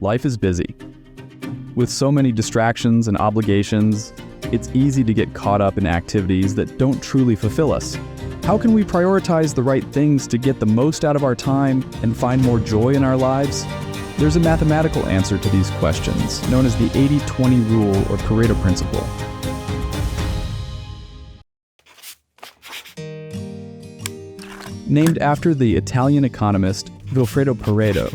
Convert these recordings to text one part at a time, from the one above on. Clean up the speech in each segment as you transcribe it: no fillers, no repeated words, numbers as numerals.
life is busy. With so many distractions and obligations, it's easy to get caught up in activities that don't truly fulfill us. How can we prioritize the right things to get the most out of our time and find more joy in our lives? There's a mathematical answer to these questions, known as the 80-20 rule or Pareto Principle. Named after the Italian economist Vilfredo Pareto,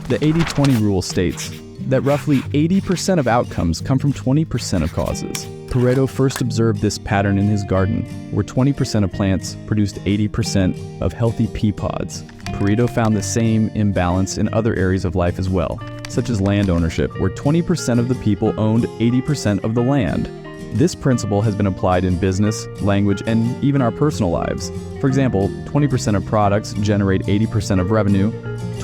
the 80-20 rule states that roughly 80% of outcomes come from 20% of causes. Pareto first observed this pattern in his garden, where 20% of plants produced 80% of healthy pea pods. Pareto found the same imbalance in other areas of life as well, such as land ownership, where 20% of the people owned 80% of the land. This principle has been applied in business, language, and even our personal lives. For example, 20% of products generate 80% of revenue,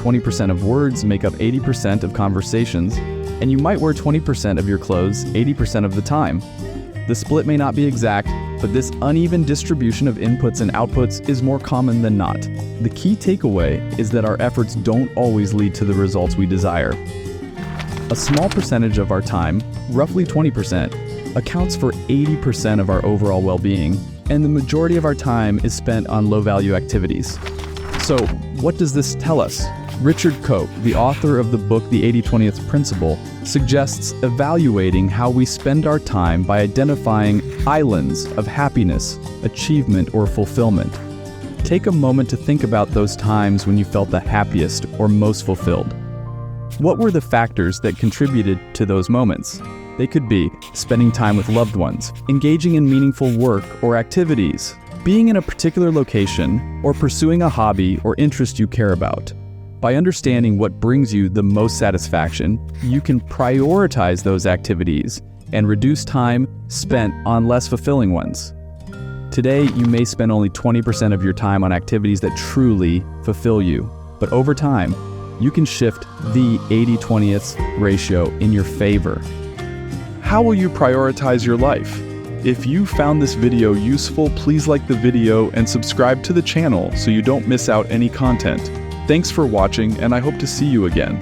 20% of words make up 80% of conversations, and you might wear 20% of your clothes 80% of the time. The split may not be exact, but this uneven distribution of inputs and outputs is more common than not. The key takeaway is that our efforts don't always lead to the results we desire. A small percentage of our time, roughly 20%, accounts for 80% of our overall well-being, and the majority of our time is spent on low-value activities. So, what does this tell us? Richard Koch, the author of the book The 80-20th Principle, suggests evaluating how we spend our time by identifying islands of happiness, achievement, or fulfillment. Take a moment to think about those times when you felt the happiest or most fulfilled. What were the factors that contributed to those moments? They could be spending time with loved ones, engaging in meaningful work or activities, being in a particular location, or pursuing a hobby or interest you care about. By understanding what brings you the most satisfaction, you can prioritize those activities and reduce time spent on less fulfilling ones. Today, you may spend only 20% of your time on activities that truly fulfill you, but over time, you can shift the 80-20th ratio in your favor. How will you prioritize your life? If you found this video useful, please like the video and subscribe to the channel so you don't miss out any content. Thanks for watching, and I hope to see you again.